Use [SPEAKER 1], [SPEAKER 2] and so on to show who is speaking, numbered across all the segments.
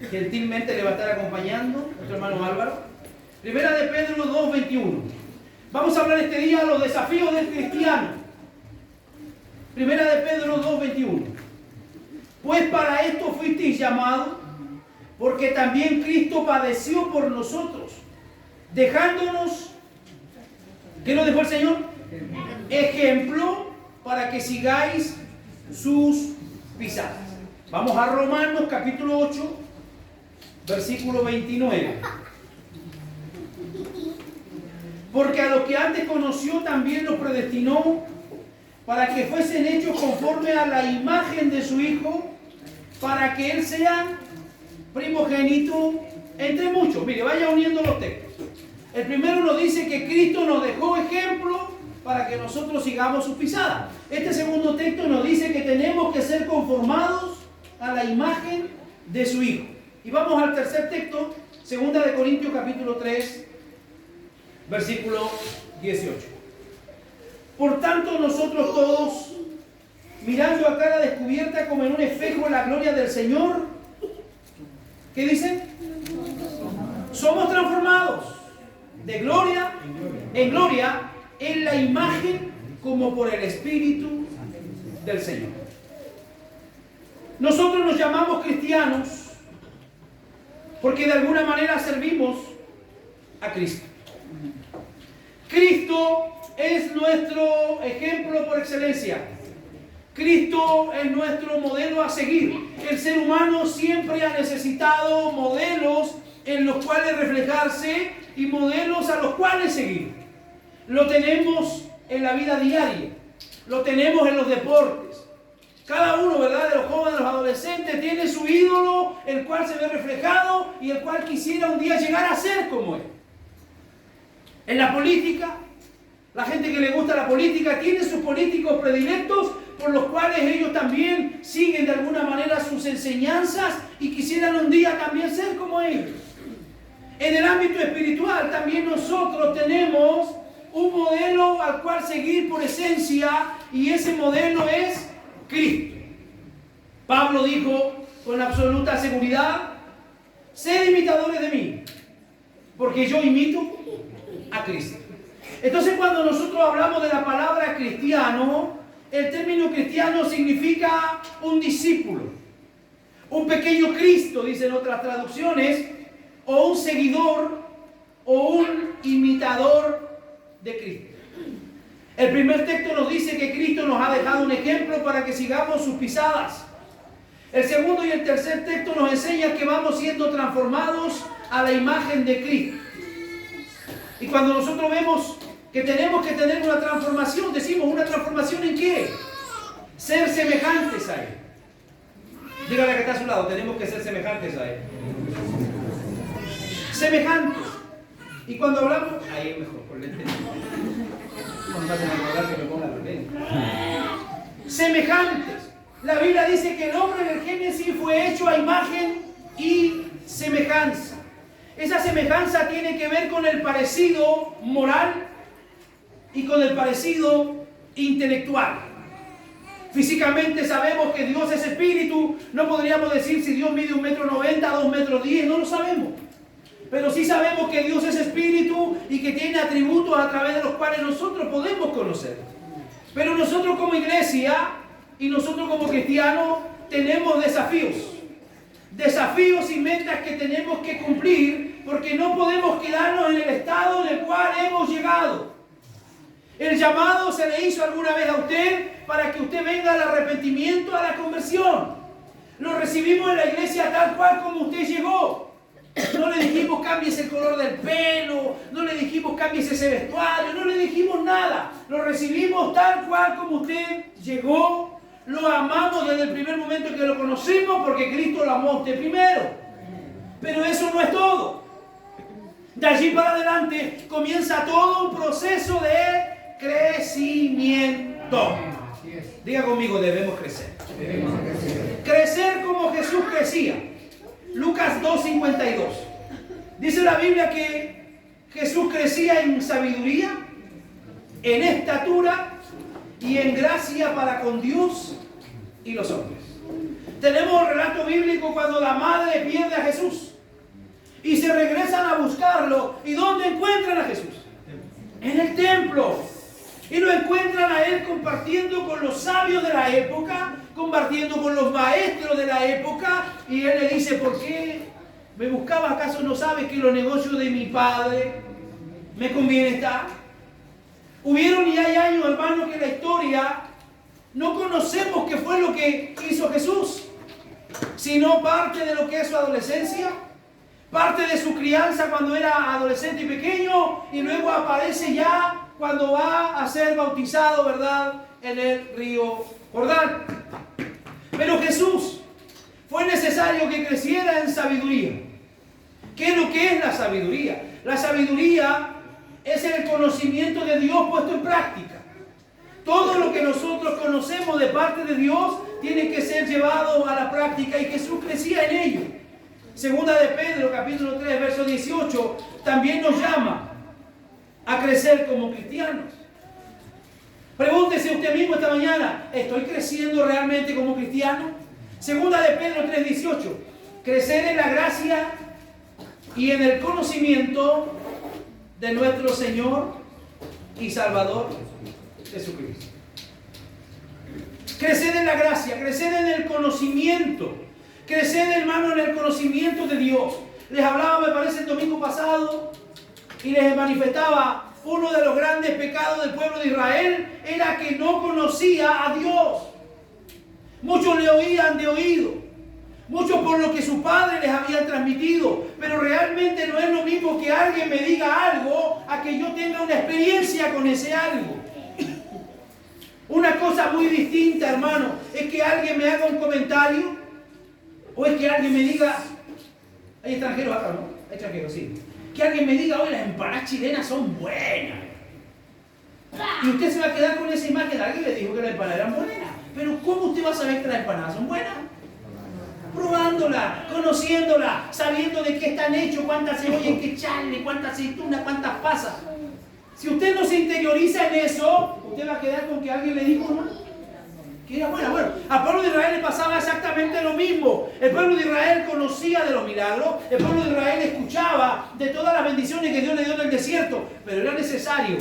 [SPEAKER 1] gentilmente le va a estar acompañando nuestro hermano Álvaro. Primera de Pedro 2:21. Vamos a hablar este día de los desafíos del cristiano. Primera de Pedro 2:21. Pues para esto fuisteis llamados, porque también Cristo padeció por nosotros, dejándonos, ¿qué nos dejó el Señor? Ejemplo para que sigáis sus pisadas. Vamos a Romanos capítulo 8, versículo 29. Porque a los que antes conoció también los predestinó para que fuesen hechos conforme a la imagen de su Hijo, para que Él sea primogénito entre muchos. Mire, vaya uniendo los textos. El primero nos dice que Cristo nos dejó ejemplo para que nosotros sigamos sus pisadas. Este segundo texto nos dice que tenemos que ser conformados a la imagen de su Hijo. Y vamos al tercer texto, 2 de Corintios capítulo 3, versículo 18. Por tanto, nosotros todos, mirando a cara descubierta como en un espejo la gloria del Señor, ¿qué dice? Somos transformados de gloria en gloria en la imagen como por el Espíritu del Señor. Nosotros nos llamamos cristianos porque de alguna manera servimos a Cristo. Cristo es nuestro ejemplo por excelencia. Cristo es nuestro modelo a seguir. El ser humano siempre ha necesitado modelos en los cuales reflejarse y modelos a los cuales seguir. Lo tenemos en la vida diaria, lo tenemos en los deportes. Cada uno, ¿verdad?, de los jóvenes, de los adolescentes, tiene su ídolo, el cual se ve reflejado y el cual quisiera un día llegar a ser como él. En la política, la gente que le gusta la política tiene sus políticos predilectos por los cuales ellos también siguen de alguna manera sus enseñanzas y quisieran un día también ser como ellos. En el ámbito espiritual también nosotros tenemos un modelo al cual seguir por esencia y ese modelo es Cristo. Pablo dijo con absoluta seguridad: sed imitadores de mí, porque yo imito a Cristo. Entonces, cuando nosotros hablamos de la palabra cristiano, el término cristiano significa un discípulo, un pequeño Cristo, dicen otras traducciones, o un seguidor o un imitador de Cristo. El primer texto nos dice que Cristo nos ha dejado un ejemplo para que sigamos sus pisadas. El segundo y el tercer texto nos enseña que vamos siendo transformados a la imagen de Cristo. Y cuando nosotros vemos que tenemos que tener una transformación, decimos, ¿una transformación en qué? Ser semejantes a Él. Dígale que está a su lado, tenemos que ser semejantes a Él. Semejantes. Y cuando hablamos, ahí es mejor, por lente. No me hacen acordar que me pongan los lentes. Semejantes. La Biblia dice que el hombre en el Génesis fue hecho a imagen y semejanza. Esa semejanza tiene que ver con el parecido moral y con el parecido intelectual. Físicamente sabemos que Dios es espíritu. No podríamos decir si Dios mide 1,90 m, 2,10 m, no lo sabemos. Pero sí sabemos que Dios es espíritu y que tiene atributos a través de los cuales nosotros podemos conocer. Pero nosotros como iglesia y nosotros como cristianos tenemos desafíos. Desafíos y metas que tenemos que cumplir porque no podemos quedarnos en el estado en el cual hemos llegado. El llamado se le hizo alguna vez a usted para que usted venga al arrepentimiento, a la conversión. Lo recibimos en la iglesia tal cual como usted llegó. No le dijimos cambies el color del pelo, no le dijimos cambies ese vestuario, no le dijimos nada. Lo recibimos tal cual como usted llegó. Lo amamos desde el primer momento que lo conocimos porque Cristo lo amó a usted primero. Pero eso no es todo. De allí para adelante comienza todo un proceso de crecimiento. Diga conmigo, debemos crecer. Crecer como Jesús crecía. Lucas 2:52. Dice la Biblia que Jesús crecía en sabiduría, en estatura y en gracia para con Dios y los hombres. Tenemos el relato bíblico cuando la madre pierde a Jesús y se regresan a buscarlo. ¿Y dónde encuentran a Jesús? En el templo. Y lo encuentran a él compartiendo con los sabios de la época, compartiendo con los maestros de la época. Y él le dice: ¿por qué me buscabas? ¿Acaso no sabes que los negocios de mi padre me conviene estar? Hubieron y hay años, hermanos, que en la historia no conocemos qué fue lo que hizo Jesús, sino parte de lo que es su adolescencia, parte de su crianza cuando era adolescente y pequeño, y luego aparece ya cuando va a ser bautizado, ¿verdad?, en el río Jordán. Pero Jesús fue necesario que creciera en sabiduría. ¿Qué es lo que es la sabiduría? La sabiduría es el conocimiento de Dios puesto en práctica. Todo lo que nosotros conocemos de parte de Dios tiene que ser llevado a la práctica, y Jesús crecía en ello. Segunda de Pedro, capítulo 3, verso 18, también nos llama a crecer como cristianos. Pregúntese usted mismo esta mañana: ¿estoy creciendo realmente como cristiano? Segunda de Pedro 3, 18, crecer en la gracia y en el conocimiento de nuestro Señor y Salvador Jesucristo. Crecer en la gracia, crecer en el conocimiento, crecer, hermano, en el conocimiento de Dios. Les hablaba, me parece, el domingo pasado, y les manifestaba: uno de los grandes pecados del pueblo de Israel era que no conocía a Dios. Muchos le oían de oído, muchos por lo que sus padres les habían transmitido, pero realmente no es lo mismo que alguien me diga algo a que yo tenga una experiencia con ese algo. Una cosa muy distinta, hermano, es que alguien me haga un comentario, o es que alguien me diga: hay extranjeros acá, ¿no? Hay extranjeros, sí. Que alguien me diga: oye, las empanadas chilenas son buenas. Y usted se va a quedar con esa imagen. Alguien le dijo que las empanadas eran buenas. Pero ¿cómo usted va a saber que las empanadas son buenas? Probándola, conociéndola, sabiendo de qué están hechos, cuánta cebolla hay que echarle, cuántas aceitunas, cuántas pasas. Si usted no se interioriza en eso, usted va a quedar con que alguien le dijo, ¿no?, que era buena. Bueno, al pueblo de Israel le pasaba exactamente lo mismo. El pueblo de Israel conocía de los milagros, el pueblo de Israel escuchaba de todas las bendiciones que Dios le dio en el desierto, pero era necesario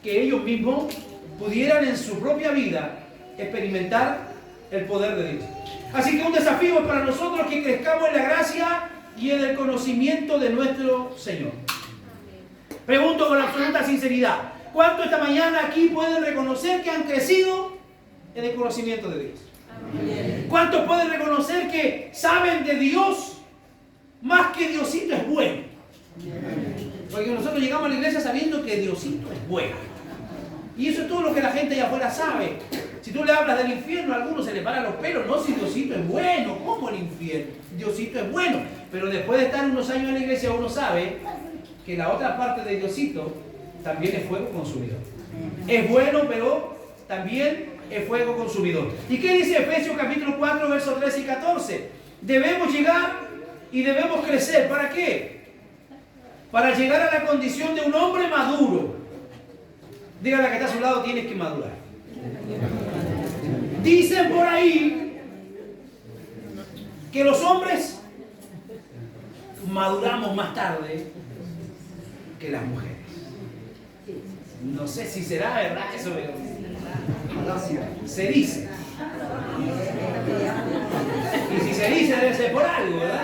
[SPEAKER 1] que ellos mismos pudieran en su propia vida experimentar el poder de Dios. Así que un desafío es para nosotros que crezcamos en la gracia y en el conocimiento de nuestro Señor. Pregunto con absoluta sinceridad: ¿cuántos esta mañana aquí pueden reconocer que han crecido en el conocimiento de Dios? Amén. ¿Cuántos pueden reconocer que saben de Dios más que Diosito es bueno? Amén. Porque nosotros llegamos a la iglesia sabiendo que Diosito es bueno. Y eso es todo lo que la gente allá afuera sabe. Si tú le hablas del infierno, a algunos se le paran los pelos. No, si Diosito es bueno, ¿cómo el infierno? Diosito es bueno. Pero después de estar unos años en la iglesia, uno sabe que la otra parte de Diosito también es fuego consumidor. Es bueno, pero también es fuego consumidor. ¿Y qué dice Efesios capítulo 4, versos 13 y 14? Debemos llegar y debemos crecer. ¿Para qué? Para llegar a la condición de un hombre maduro. Dígale a que está a su lado: tienes que madurar. Dicen por ahí que los hombres maduramos más tarde que las mujeres. No sé si será verdad eso, pero se dice. Y si se dice, debe ser por algo, ¿verdad?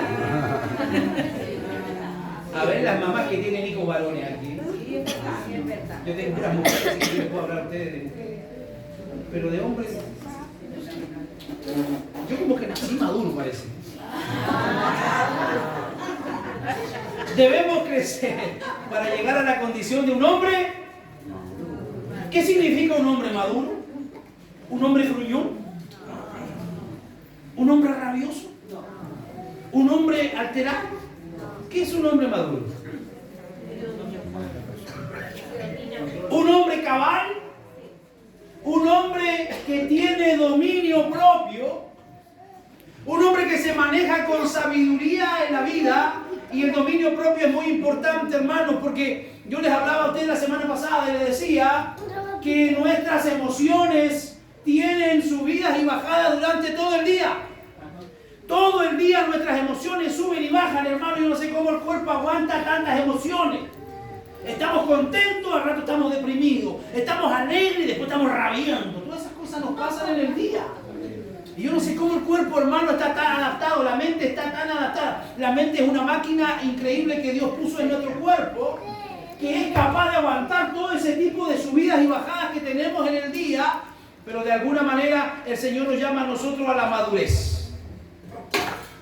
[SPEAKER 1] A ver, las mamás que tienen hijos varones aquí. Yo tengo puras mujeres, así que les puedo hablar a ustedes de mujeres. Pero de hombres, yo como que nací maduro, parece. Debemos crecer para llegar a la condición de un hombre. ¿Qué significa un hombre maduro? ¿Un hombre gruñón? ¿Un hombre rabioso? ¿Un hombre alterado? ¿Qué es un hombre maduro? ¿Un hombre cabal? ¿Un hombre que tiene dominio propio? ¿Un hombre que se maneja con sabiduría en la vida? Y el dominio propio es muy importante, hermanos, porque yo les hablaba a ustedes la semana pasada y les decía que nuestras emociones tienen subidas y bajadas durante todo el día. Todo el día nuestras emociones suben y bajan, hermano. Yo no sé cómo el cuerpo aguanta tantas emociones. Estamos contentos, al rato estamos deprimidos. Estamos alegres y después estamos rabiando. Todas esas cosas nos pasan en el día. Y yo no sé cómo el cuerpo, hermano, está tan adaptado. La mente está tan adaptada. La mente es una máquina increíble que Dios puso en nuestro cuerpo, que es capaz de aguantar todo ese tipo de subidas y bajadas que tenemos en el día. Pero de alguna manera el Señor nos llama a nosotros a la madurez.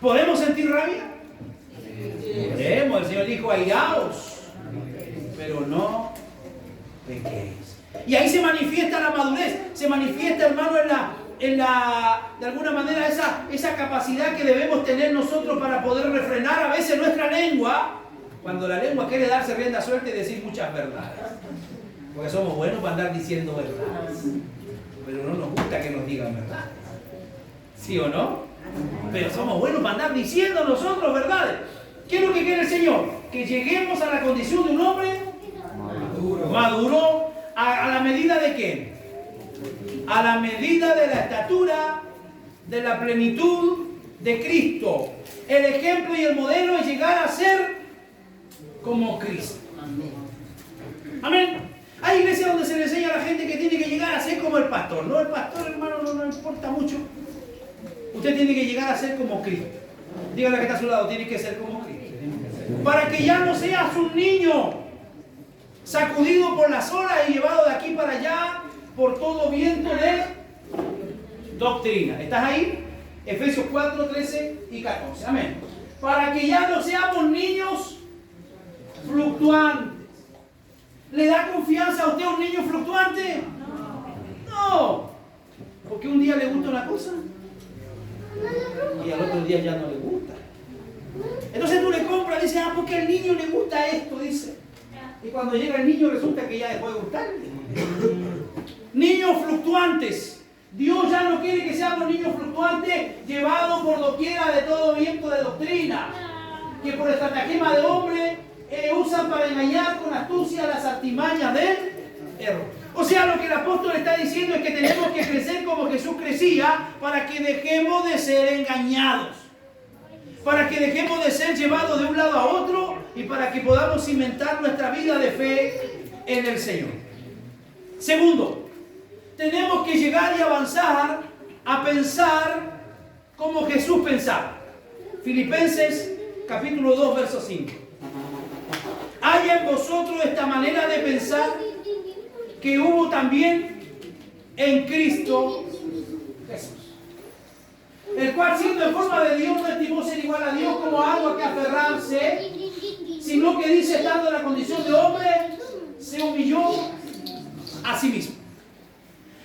[SPEAKER 1] ¿Podemos sentir rabia? Podemos. El Señor dijo, airaos, pero no pequéis. Y ahí se manifiesta la madurez. Se manifiesta, hermano, de alguna manera esa capacidad que debemos tener nosotros para poder refrenar a veces nuestra lengua, cuando la lengua quiere darse rienda suelta y decir muchas verdades. Porque somos buenos para andar diciendo verdades, pero no nos gusta que nos digan verdades. ¿Sí o no? Pero somos buenos para andar diciendo nosotros verdades. ¿Qué es lo que quiere el Señor? Que lleguemos a la condición de un hombre maduro. ¿A la medida de qué? A la medida de la estatura, de la plenitud de Cristo. El ejemplo y el modelo es llegar a ser como Cristo. Amén. Hay iglesias donde se le enseña a la gente que tiene que llegar a ser como el pastor. No, el pastor, hermano, no importa mucho. Usted tiene que llegar a ser como Cristo. Dígale que está a su lado, tiene que ser como Cristo. Para que ya no seas un niño sacudido por las olas y llevado de aquí para allá por todo viento de doctrina. ¿Estás ahí? Efesios 4, 13 y 14. Amén. Para que ya no seamos niños fluctuantes. ¿Le da confianza a usted a un niño fluctuante? No. Porque un día le gusta una cosa y al otro día ya no le gusta. Entonces tú le compras, dices, porque al niño le gusta esto, dice. Y cuando llega el niño resulta que ya dejó de gustarle. Niños fluctuantes. Dios ya no quiere que seamos niños fluctuantes llevados por doquiera de todo viento de doctrina, que por estratagema de hombre usan para engañar con astucia las artimañas del error. O sea, lo que el apóstol está diciendo es que tenemos que crecer como Jesús crecía para que dejemos de ser engañados, para que dejemos de ser llevados de un lado a otro y para que podamos cimentar nuestra vida de fe en el Señor. Segundo, tenemos que llegar y avanzar a pensar como Jesús pensaba. Filipenses capítulo 2, verso 5. Hay en vosotros esta manera de pensar que hubo también en Cristo Jesús, el cual siendo en forma de Dios no estimó ser igual a Dios como algo a que aferrarse, sino que dice, estando en la condición de hombre, se humilló a sí mismo.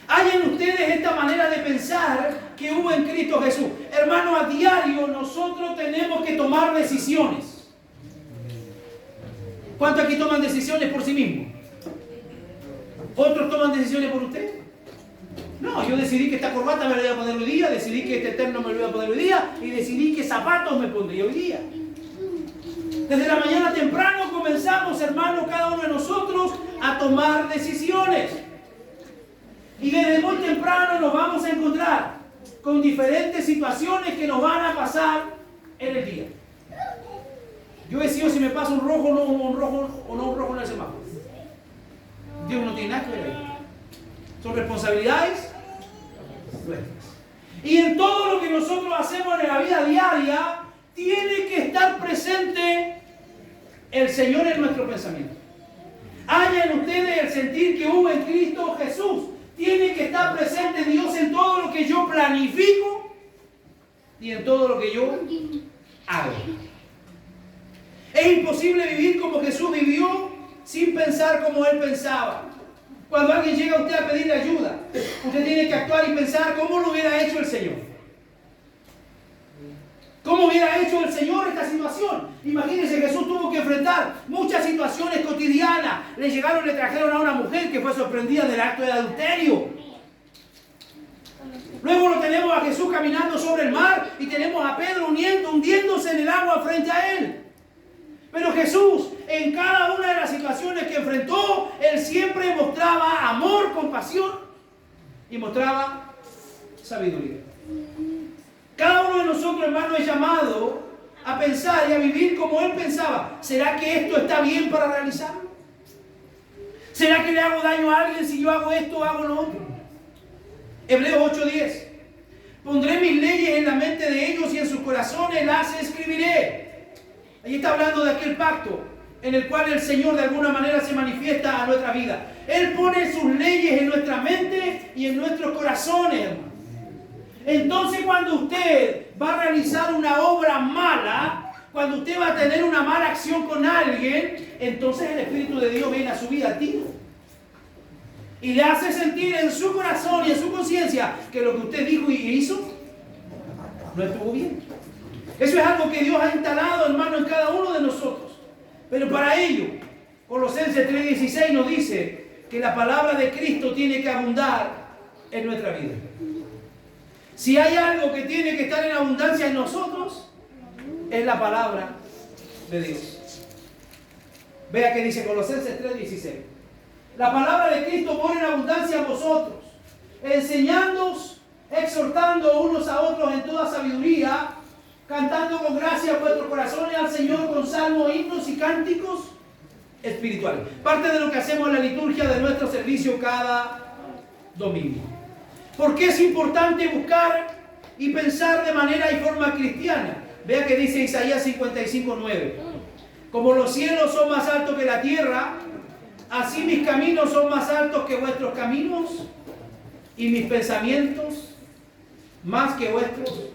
[SPEAKER 1] Hay en ustedes esta manera de pensar que hubo en Cristo Jesús. Hermano, a diario nosotros tenemos que tomar decisiones. ¿Cuántos aquí toman decisiones por sí mismos? ¿Otros toman decisiones por usted? No, yo decidí que esta corbata me la voy a poner hoy día, decidí que este terno me lo voy a poner hoy día y decidí qué zapatos me pondría hoy día. Desde la mañana temprano comenzamos, hermano, cada uno de nosotros a tomar decisiones. Y desde muy temprano nos vamos a encontrar con diferentes situaciones que nos van a pasar en el día. Yo decido si me pasa un rojo o no un rojo en el semáforo. Dios no tiene nada que ver ahí. Son responsabilidades nuestras. Y en todo lo que nosotros hacemos en la vida diaria, tiene que estar presente el Señor en nuestro pensamiento. Haya en ustedes el sentir que hubo en Cristo Jesús. Tiene que estar presente Dios en todo lo que yo planifico y en todo lo que yo hago. Es imposible vivir como Jesús vivió sin pensar como Él pensaba. Cuando alguien llega a usted a pedirle ayuda, usted tiene que actuar y pensar cómo lo hubiera hecho el Señor. ¿Cómo hubiera hecho el Señor esta situación? Imagínense, Jesús tuvo que enfrentar muchas situaciones cotidianas. Le trajeron a una mujer que fue sorprendida del acto de adulterio. Luego lo tenemos a Jesús caminando sobre el mar y tenemos a Pedro hundiéndose en el agua frente a Él. Pero Jesús, en cada una de las situaciones que enfrentó, Él siempre mostraba amor, compasión y mostraba sabiduría. Cada uno de nosotros, hermano, es llamado a pensar y a vivir como él pensaba. ¿Será que esto está bien para realizarlo? ¿Será que le hago daño a alguien si yo hago esto o hago lo otro? Hebreos 8:10. Pondré mis leyes en la mente de ellos y en sus corazones las escribiré. Allí está hablando de aquel pacto en el cual el Señor de alguna manera se manifiesta a nuestra vida. Él pone sus leyes en nuestra mente y en nuestros corazones, hermano. Entonces, cuando usted va a realizar una obra mala, cuando usted va a tener una mala acción con alguien, entonces el Espíritu de Dios viene a su vida activo. Y le hace sentir en su corazón y en su conciencia que lo que usted dijo y hizo no estuvo bien. Eso es algo que Dios ha instalado, hermano, en cada uno de nosotros. Pero para ello, Colosenses 3:16 nos dice que la palabra de Cristo tiene que abundar en nuestra vida. Si hay algo que tiene que estar en abundancia en nosotros, es la palabra de Dios. Vea que dice Colosenses 3:16. La palabra de Cristo pone en abundancia a vosotros, enseñándoos, exhortando unos a otros en toda sabiduría, cantando con gracia vuestros corazones al Señor con salmos, himnos y cánticos espirituales. Parte de lo que hacemos en la liturgia de nuestro servicio cada domingo. ¿Por qué es importante buscar y pensar de manera y forma cristiana? Vea que dice Isaías 55:9. Como los cielos son más altos que la tierra, así mis caminos son más altos que vuestros caminos y mis pensamientos más que vuestros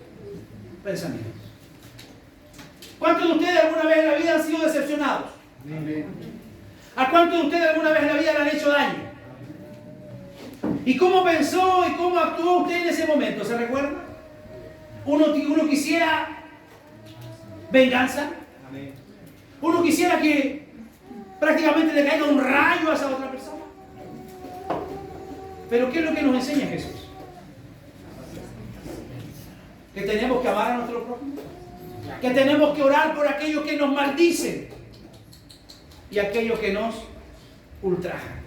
[SPEAKER 1] pensamientos. ¿Cuántos de ustedes alguna vez en la vida han sido decepcionados? ¿A cuántos de ustedes alguna vez en la vida le han hecho daño? ¿Y cómo pensó y cómo actuó usted en ese momento? ¿Se recuerda? Uno quisiera venganza. Uno quisiera que prácticamente le caiga un rayo a esa otra persona. Pero ¿qué es lo que nos enseña Jesús? Que tenemos que amar a nuestro prójimo. Que tenemos que orar por aquellos que nos maldicen y aquellos que nos ultrajan.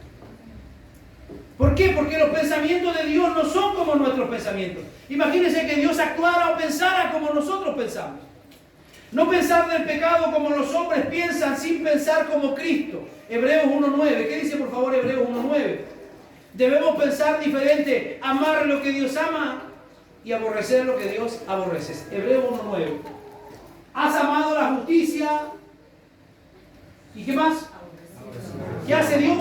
[SPEAKER 1] ¿Por qué? Porque los pensamientos de Dios no son como nuestros pensamientos. Imagínense que Dios actuara o pensara como nosotros pensamos. No pensar del pecado como los hombres piensan, sin pensar como Cristo. Hebreos 1:9. ¿Qué dice por favor Hebreos 1:9? Debemos pensar diferente, amar lo que Dios ama y aborrecer lo que Dios aborrece. Hebreos 1:9. Has amado la justicia. ¿Y qué más? ¿Qué hace Dios?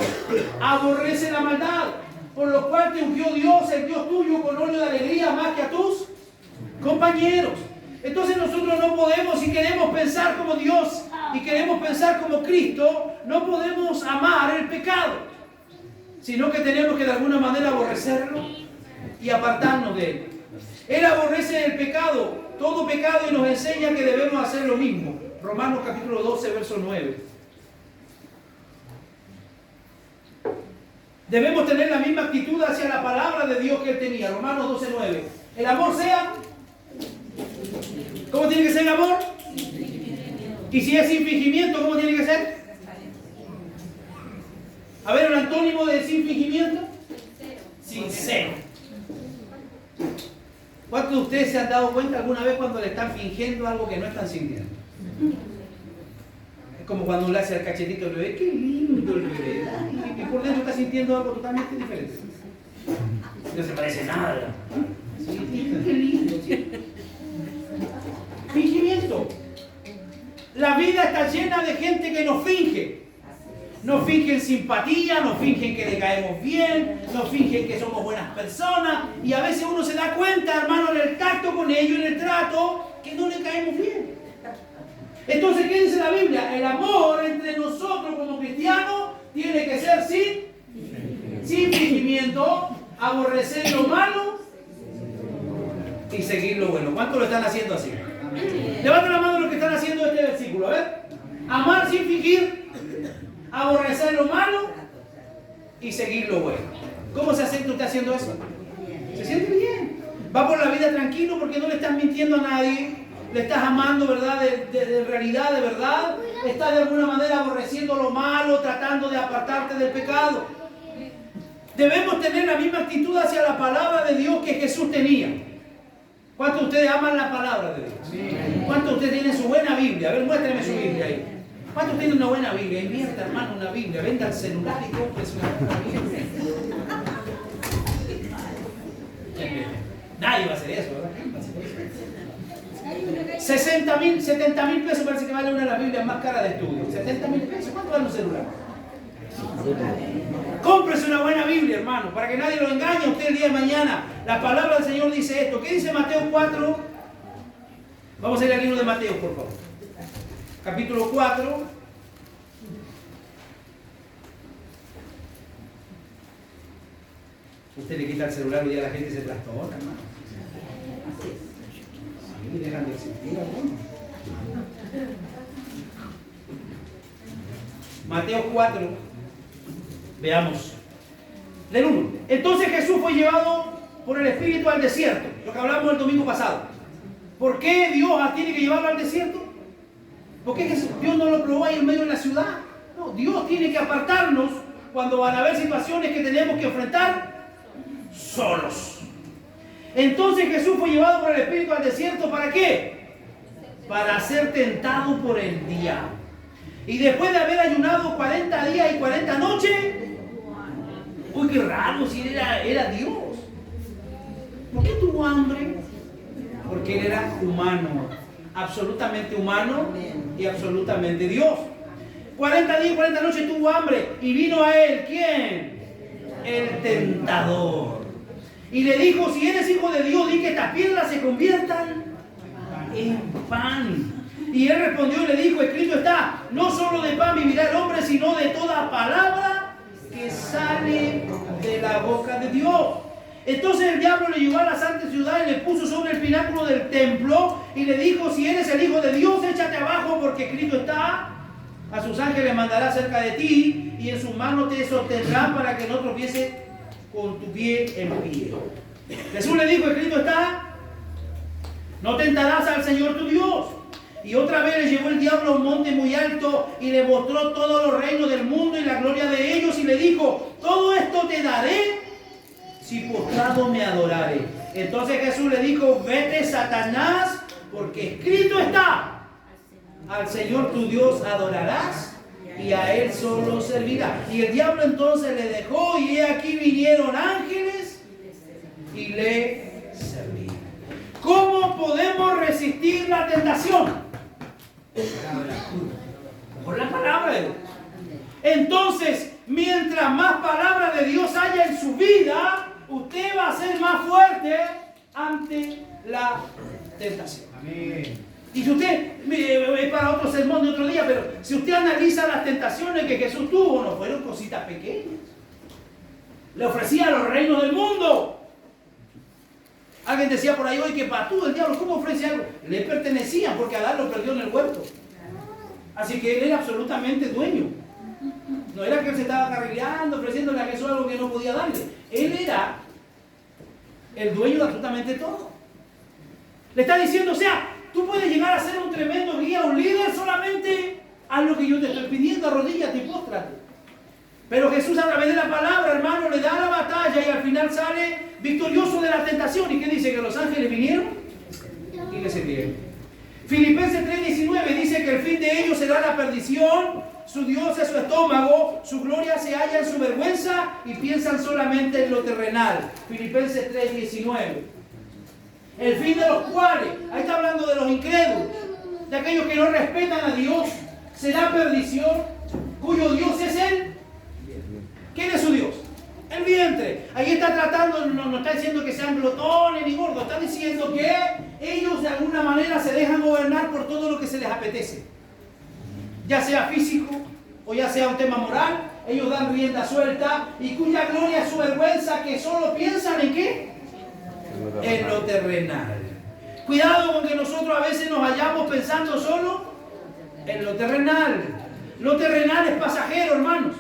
[SPEAKER 1] Aborrece la maldad, por lo cual te ungió Dios, el Dios tuyo, con óleo de alegría más que a tus compañeros. Entonces nosotros no podemos, si queremos pensar como Dios y queremos pensar como Cristo, no podemos amar el pecado, sino que tenemos que de alguna manera aborrecerlo y apartarnos de él. Él aborrece el pecado, todo pecado, y nos enseña que debemos hacer lo mismo. Romanos capítulo 12, verso 9. Debemos tener la misma actitud hacia la palabra de Dios que él tenía. Romanos 12:9. El amor sea... ¿Cómo tiene que ser el amor? Y si es sin fingimiento, ¿cómo tiene que ser? A ver, el antónimo de sin fingimiento. Sincero. ¿Cuántos de ustedes se han dado cuenta alguna vez cuando le están fingiendo algo que no están sintiendo? Es como cuando uno le hace el cachetito al bebé. ¡Qué lindo el bebé! Y por dentro está sintiendo algo totalmente diferente. No se parece nada. Sí, ¡qué lindo! ¿Sí? Fingimiento. La vida está llena de gente que nos finge. Nos fingen simpatía, nos fingen que le caemos bien, nos fingen que somos buenas personas, y a veces uno se da cuenta, hermano, en el tacto con ellos, en el trato, que no le caemos bien. Entonces, ¿qué dice la Biblia? El amor entre nosotros como cristianos tiene que ser sin fingimiento, aborrecer lo malo y seguir lo bueno. ¿Cuántos lo están haciendo así? Levanten la mano los que están haciendo este versículo. A ver. Amar sin fingir, aborrecer lo malo y seguir lo bueno. ¿Cómo se siente usted haciendo eso? Se siente bien. Va por la vida tranquilo porque no le estás mintiendo a nadie. Le estás amando, ¿verdad? De realidad, de verdad. Estás de alguna manera aborreciendo lo malo, tratando de apartarte del pecado. Debemos tener la misma actitud hacia la palabra de Dios que Jesús tenía. ¿Cuántos de ustedes aman la palabra de Dios? Sí. ¿Cuántos de ustedes tienen su buena Biblia? A ver, muéstrame su Biblia ahí. ¿Cuántos tienen una buena Biblia? Invierta, hermano, una Biblia. Venda el celular y cómprese una Biblia. Nadie va a hacer eso, ¿verdad? 60.000, 70.000 pesos parece que vale una de las Biblias más caras de estudio. 70.000 pesos. ¿Cuánto vale un celular? Cómprese una buena Biblia, hermano, para que nadie lo engañe a usted el día de mañana. La palabra del Señor dice esto. ¿Qué dice Mateo 4? Vamos a ir al libro de Mateo, por favor. Capítulo 4. Usted le quita el celular y ya la gente se trastorna, hermano. Sí, dejan de existir algunos. Mateo 4. Veamos. Del 1. Entonces Jesús fue llevado por el Espíritu al desierto. Lo que hablamos el domingo pasado. ¿Por qué Dios tiene que llevarlo al desierto? ¿Por qué Dios no lo probó ahí en medio de la ciudad? No, Dios tiene que apartarnos cuando van a haber situaciones que tenemos que enfrentar solos. Entonces Jesús fue llevado por el Espíritu al desierto. ¿Para qué? Para ser tentado por el diablo. Y después de haber ayunado 40 días y 40 noches, uy, qué raro, si era Dios. ¿Por qué tuvo hambre? Porque él era humano, absolutamente humano y absolutamente Dios. 40 días y 40 noches tuvo hambre y vino a él, ¿quién? El tentador. Y le dijo, si eres hijo de Dios, di que estas piedras se conviertan en pan. Y él respondió y le dijo, escrito está, no solo de pan vivirá el hombre, sino de toda palabra que sale de la boca de Dios. Entonces el diablo le llevó a la santa ciudad y le puso sobre el pináculo del templo y le dijo, si eres el hijo de Dios, échate abajo, porque escrito está, a sus ángeles mandará cerca de ti y en sus manos te sostendrán para que no tropieces con tu pie en pie. Jesús le dijo, escrito está, no tentarás al Señor tu Dios. Y otra vez le llevó el diablo a un monte muy alto y le mostró todos los reinos del mundo y la gloria de ellos y le dijo, todo esto te daré si postrado me adorare. Entonces Jesús le dijo, vete, Satanás, porque escrito está, al Señor tu Dios adorarás y a Él solo servirá. Y el diablo entonces le dejó y he aquí vinieron ángeles y le servían. ¿Cómo podemos resistir la tentación? Por la palabra de Dios. Entonces, mientras más palabra de Dios haya en su vida, usted va a ser más fuerte ante la tentación. Amén. Y si usted, es para otro sermón de otro día, pero si usted analiza las tentaciones que Jesús tuvo, no fueron cositas pequeñas. Le ofrecía los reinos del mundo. Alguien decía por ahí hoy que para tú el diablo, ¿cómo ofrece algo? Le pertenecía porque Adán lo perdió en el huerto. Así que él era absolutamente dueño. No era que él se estaba carrileando, ofreciéndole a Jesús algo que no podía darle. Él era el dueño de absolutamente todo. Le está diciendo, o sea, tú puedes llegar a ser un tremendo guía, un líder, solamente haz lo que yo te estoy pidiendo, arrodíllate y póstrate. Pero Jesús a través de la palabra, hermano, le da la batalla y al final sale victorioso de la tentación. ¿Y qué dice? Que los ángeles vinieron y le sirvieron. Filipenses 3:19 dice que el fin de ellos será la perdición, su Dios es su estómago, su gloria se halla en su vergüenza y piensan solamente en lo terrenal. Filipenses 3:19. El fin de los cuales, ahí está hablando de los incrédulos, de aquellos que no respetan a Dios, será perdición, cuyo Dios es Él. ¿Quién es su Dios? El vientre. Ahí está tratando, no está diciendo que sean glotones ni gordos, está diciendo que ellos de alguna manera se dejan gobernar por todo lo que se les apetece. Ya sea físico o ya sea un tema moral, ellos dan rienda suelta y cuya gloria es su vergüenza, que solo piensan en ¿qué? En lo terrenal. Cuidado con que nosotros a veces nos hallamos pensando solo en lo terrenal. Lo terrenal es pasajero, hermanos.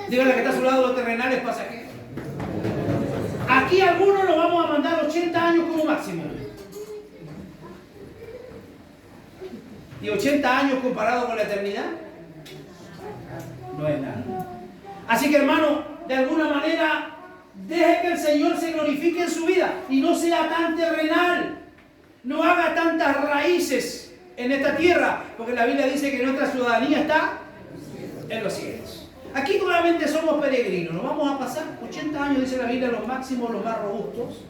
[SPEAKER 1] Dígale que está a su lado, lo terrenal es pasajero. Aquí algunos nos vamos a mandar 80 años como máximo. ¿Y 80 años comparado con la eternidad? No es nada. Así que, hermano, de alguna manera Deje que el Señor se glorifique en su vida y no sea tan terrenal. No haga tantas raíces en esta tierra, porque la Biblia dice que nuestra ciudadanía está en los cielos. Aquí solamente somos peregrinos. Nos vamos a pasar 80 años, dice la Biblia, los máximos, los más robustos.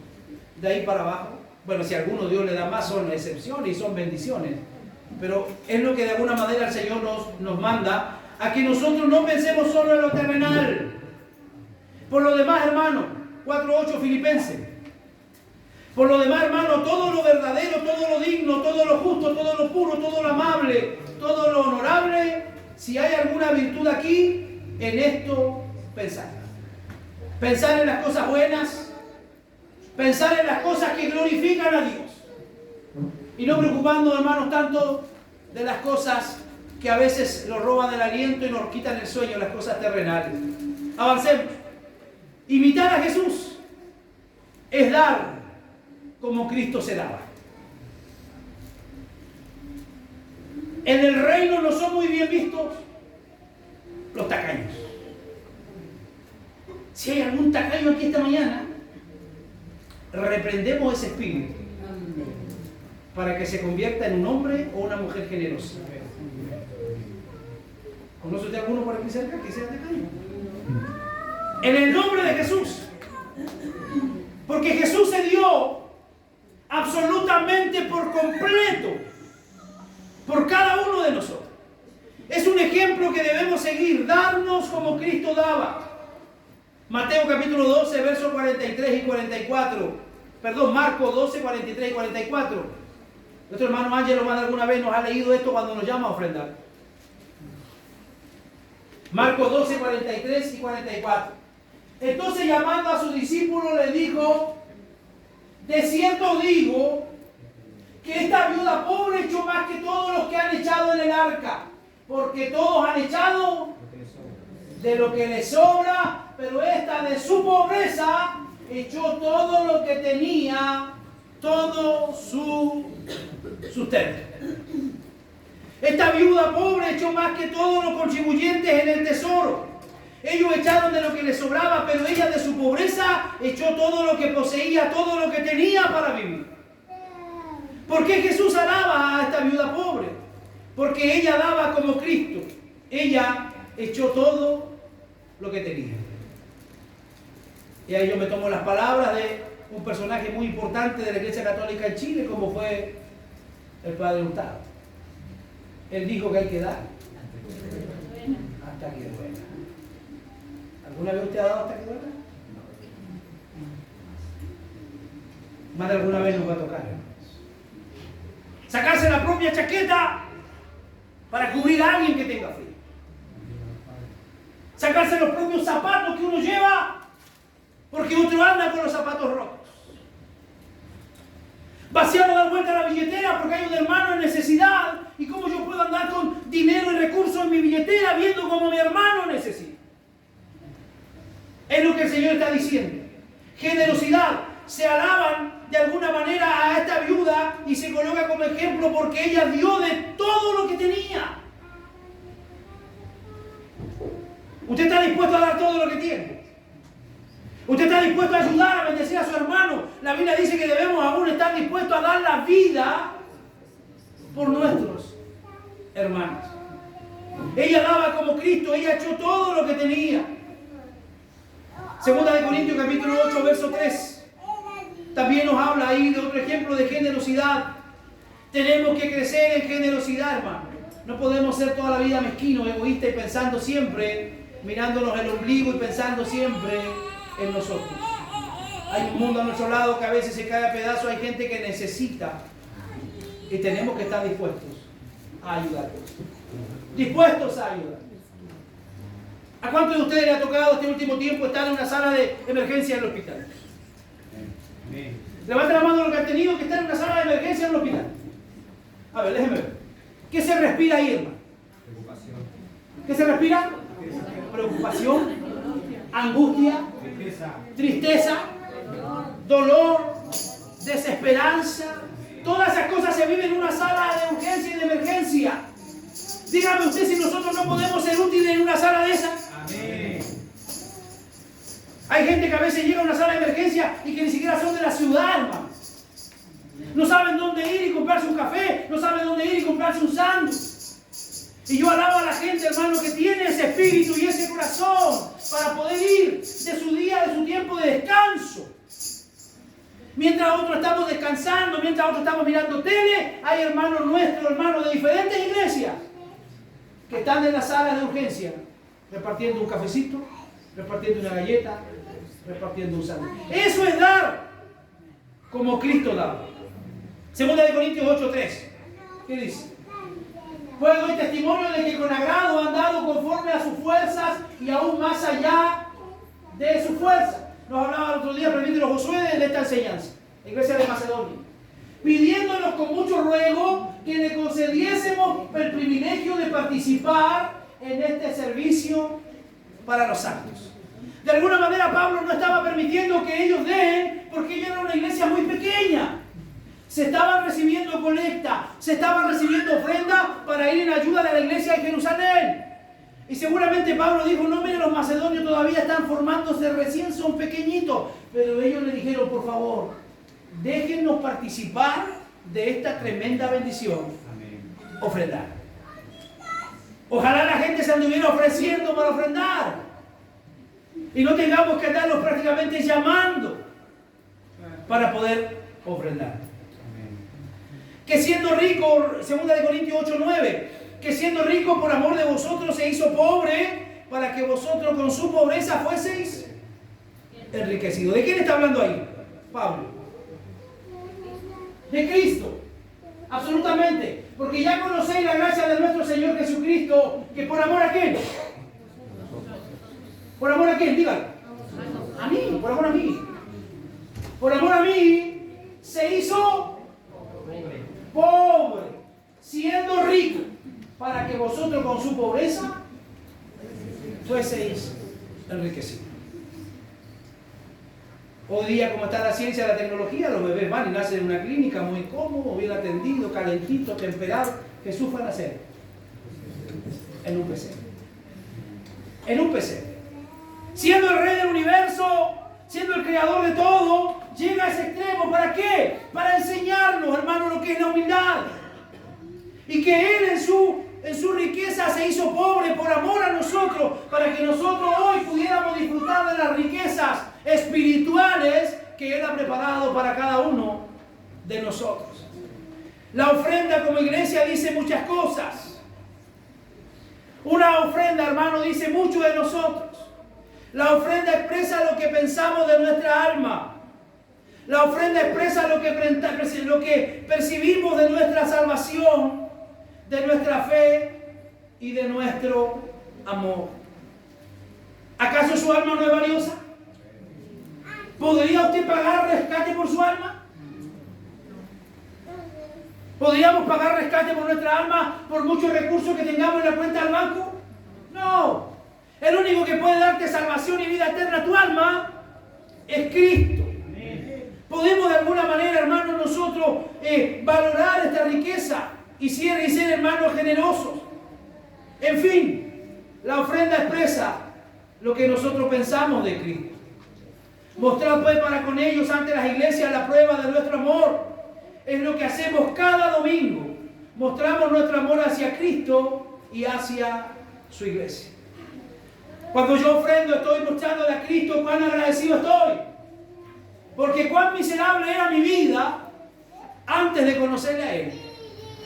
[SPEAKER 1] De ahí para abajo. Bueno, si a alguno Dios le da más, son excepciones y son bendiciones. Pero es lo que de alguna manera el Señor nos manda, a que nosotros no pensemos solo en lo terrenal. Por lo demás, hermano, 4:8 Filipenses. Por lo demás, hermano, todo lo verdadero, todo lo digno, todo lo justo, todo lo puro, todo lo amable, todo lo honorable, si hay alguna virtud aquí, en esto pensar. Pensar en las cosas buenas, pensar en las cosas que glorifican a Dios. Y no preocupando, hermanos, tanto de las cosas que a veces nos roban el aliento y nos quitan el sueño, las cosas terrenales. Avancemos. Imitar a Jesús es dar como Cristo se daba. En el reino no son muy bien vistos los tacaños. Si hay algún tacaño aquí esta mañana, reprendemos ese espíritu para que se convierta en un hombre o una mujer generosa. ¿Conoce usted alguno por aquí cerca que sea tacaño? En el nombre de Jesús. Porque Jesús se dio absolutamente por completo por cada uno de nosotros. Es un ejemplo que debemos seguir, darnos como Cristo daba. Mateo capítulo 12, versos 43 y 44. Perdón, Marcos 12, 43 y 44. Nuestro hermano Ángelo más de alguna vez nos ha leído esto cuando nos llama a ofrendar. Marcos 12, 43 y 44. Entonces, llamando a sus discípulos, les dijo: de cierto digo que esta viuda pobre echó más que todos los que han echado en el arca, porque todos han echado de lo que les sobra, pero esta de su pobreza echó todo lo que tenía, todo su sustento. Esta viuda pobre echó más que todos los contribuyentes en el tesoro. Ellos echaron de lo que les sobraba, pero ella de su pobreza echó todo lo que poseía, todo lo que tenía para vivir. ¿Por qué Jesús alaba a esta viuda pobre? Porque ella daba como Cristo. Ella echó todo lo que tenía. Y ahí yo me tomo las palabras de un personaje muy importante de la Iglesia Católica en Chile, como fue el Padre Hurtado. Él dijo que hay que dar hasta que duela. ¿Alguna vez usted ha dado hasta que duela? Más de alguna vez nos va a tocar. Sacarse la propia chaqueta para cubrir a alguien que tenga frío. Sacarse los propios zapatos que uno lleva porque otro anda con los zapatos rotos. Vaciar o dar vuelta a la billetera porque hay un hermano en necesidad. ¿Y cómo yo puedo andar con dinero y recursos en mi billetera viendo cómo mi hermano necesita? Es lo que el Señor está diciendo. Generosidad. Se alaban de alguna manera a esta viuda y se coloca como ejemplo porque ella dio de todo lo que tenía. ¿Usted está dispuesto a dar todo lo que tiene? ¿Usted está dispuesto a ayudar, a bendecir a su hermano? La Biblia dice que debemos aún estar dispuestos a dar la vida por nuestros hermanos. Ella daba como Cristo, ella echó todo lo que tenía. Segunda de Corintios capítulo 8, verso 3. También nos habla ahí de otro ejemplo de generosidad. Tenemos que crecer en generosidad, hermano. No podemos ser toda la vida mezquinos, egoístas y pensando siempre, mirándonos el ombligo y pensando siempre en nosotros. Hay un mundo a nuestro lado que a veces se cae a pedazos, hay gente que necesita y tenemos que estar dispuestos a ayudar. Dispuestos a ayudar. ¿A cuántos de ustedes le ha tocado este último tiempo estar en una sala de emergencia del hospital? Levante la mano lo que han tenido que estar en una sala de emergencia en el hospital. A ver, déjenme ver. ¿Qué se respira ahí, hermano? Preocupación. ¿Qué se respira? Preocupación, angustia, tristeza, dolor, desesperanza. Todas esas cosas se viven en una sala de urgencia y de emergencia. Dígame usted si nosotros no podemos ser útiles en una sala de esas. Amén. Hay gente que a veces llega a una sala de emergencia y que ni siquiera son de la ciudad, hermano. No saben dónde ir y comprarse un café, no saben dónde ir y comprarse un sándwich. Y yo alabo a la gente, hermano, que tiene ese espíritu y ese corazón para poder ir de su día, de su tiempo de descanso. Mientras otros estamos descansando, mientras otros estamos mirando tele, hay hermanos nuestros, hermanos de diferentes iglesias, que están en la sala de urgencia, repartiendo un cafecito, repartiendo una galleta, repartiendo un sándwich. Eso es dar como Cristo daba. Segunda de Corintios 8:3. ¿Qué dice? Pues doy testimonio de que con agrado han dado conforme a sus fuerzas y aún más allá de sus fuerzas. Nos hablaba el otro día, presbítero Josué, de esta enseñanza, la iglesia de Macedonia, pidiéndonos con mucho ruego que le concediésemos el privilegio de participar en este servicio para los santos. De alguna manera Pablo no estaba permitiendo que ellos den, porque ella era una iglesia muy pequeña. Se estaban recibiendo colecta, se estaban recibiendo ofrenda para ir en ayuda de la iglesia de Jerusalén. Y seguramente Pablo dijo, no, miren, los macedonios todavía están formándose, recién son pequeñitos. Pero ellos le dijeron, por favor, déjennos participar de esta tremenda bendición. Ofrendar. Ojalá la gente se anduviera ofreciendo para ofrendar. Y no tengamos que andarlos prácticamente llamando para poder ofrendar. Que siendo rico, 2 Corintios 8:9, que siendo rico por amor de vosotros se hizo pobre, para que vosotros con su pobreza fueseis enriquecidos. ¿De quién está hablando ahí? Pablo. De Cristo. Absolutamente. Porque ya conocéis la gracia de nuestro Señor Jesucristo, que por amor a quién. ¿Por amor a quién? Dígalo. A mí, por amor a mí. Por amor a mí se hizo pobre, siendo rico, para que vosotros con su pobreza fueseis enriquecidos. Hoy día, como está la ciencia y la tecnología, los bebés van y nacen en una clínica muy cómodo, bien atendido, calentito, temperado. Jesús fue a nacer en un pesebre. En un pesebre. Siendo el rey del universo, siendo el creador de todo, llega a ese extremo. ¿Para qué? Para enseñarnos, hermano, lo que es la humildad. Y que Él en su riqueza se hizo pobre por amor a nosotros, para que nosotros hoy pudiéramos disfrutar de las riquezas espirituales que Él ha preparado para cada uno de nosotros. La ofrenda como iglesia dice muchas cosas. Una ofrenda, hermano, dice mucho de nosotros. La ofrenda expresa lo que pensamos de nuestra alma. La ofrenda expresa lo que percibimos de nuestra salvación, de nuestra fe y de nuestro amor. ¿Acaso su alma no es valiosa? ¿Podría usted pagar rescate por su alma? ¿Podríamos pagar rescate por nuestra alma por muchos recursos que tengamos en la cuenta del banco? No. El único que puede darte salvación y vida eterna a tu alma es Cristo. Podemos de alguna manera, hermanos, nosotros valorar esta riqueza y ser hermanos generosos. En fin, la ofrenda expresa lo que nosotros pensamos de Cristo. Mostrar pues para con ellos ante las iglesias la prueba de nuestro amor. Es lo que hacemos cada domingo. Mostramos nuestro amor hacia Cristo y hacia su iglesia. Cuando yo ofrendo, estoy mostrándole a Cristo cuán agradecido estoy. Porque cuán miserable era mi vida antes de conocerle a Él.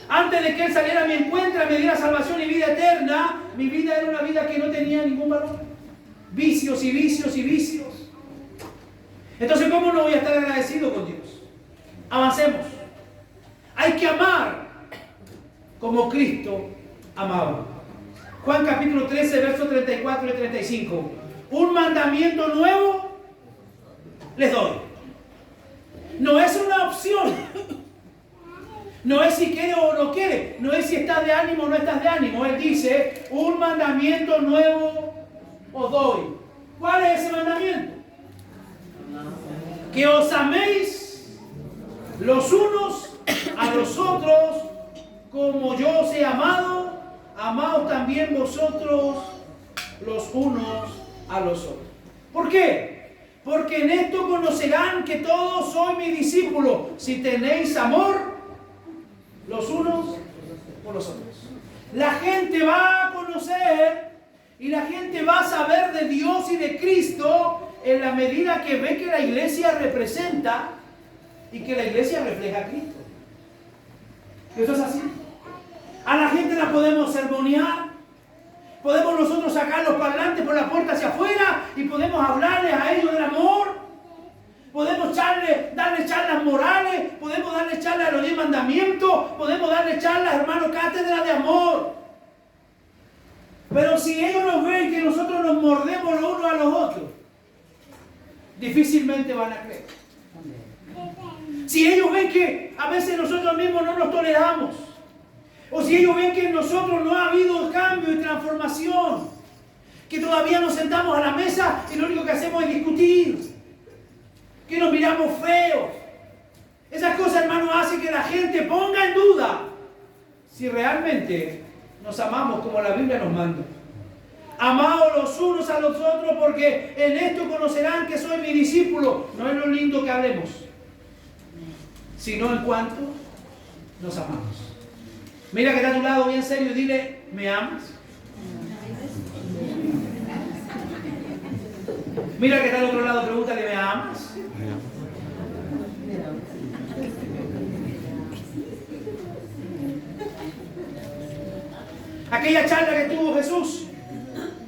[SPEAKER 1] Antes de que Él saliera a mi encuentro, me diera salvación y vida eterna, mi vida era una vida que no tenía ningún valor. Vicios y vicios y vicios. Entonces, ¿cómo no voy a estar agradecido con Dios? Avancemos. Hay que amar como Cristo amaba. Juan capítulo 13, versos 34 y 35. Un mandamiento nuevo les doy. No es una opción. No es si quiere o no quiere. No es si estás de ánimo o no estás de ánimo. Él dice, un mandamiento nuevo os doy. ¿Cuál es ese mandamiento? Que os améis los unos a los otros como yo os he amado. Amaos también vosotros los unos a los otros. ¿Por qué? Porque en esto conocerán que todos sois mis discípulos, si tenéis amor los unos por los otros. La gente va a conocer y la gente va a saber de Dios y de Cristo en la medida que ve que la iglesia representa y que la iglesia refleja a Cristo. Eso es así. A la gente la podemos sermonear, podemos nosotros sacar los parlantes por la puerta hacia afuera y podemos hablarles a ellos del amor. Podemos darles charlas morales, podemos darles charlas a los 10 mandamientos, podemos darles charlas, hermano, cátedra de amor. Pero si ellos nos ven que nosotros nos mordemos los unos a los otros, difícilmente van a creer. Si ellos ven que a veces nosotros mismos no nos toleramos, o si ellos ven que en nosotros no ha habido cambio y transformación, que todavía nos sentamos a la mesa y lo único que hacemos es discutir, que nos miramos feos. Esas cosas, hermano, hacen que la gente ponga en duda si realmente nos amamos como la Biblia nos manda. Amaos los unos a los otros, porque en esto conocerán que soy mi discípulo. No es lo lindo que hablemos, sino en cuanto nos amamos. Mira que está a tu lado bien serio y dile, ¿me amas? Mira que está al otro lado, pregúntale, ¿me amas? Aquella charla que tuvo Jesús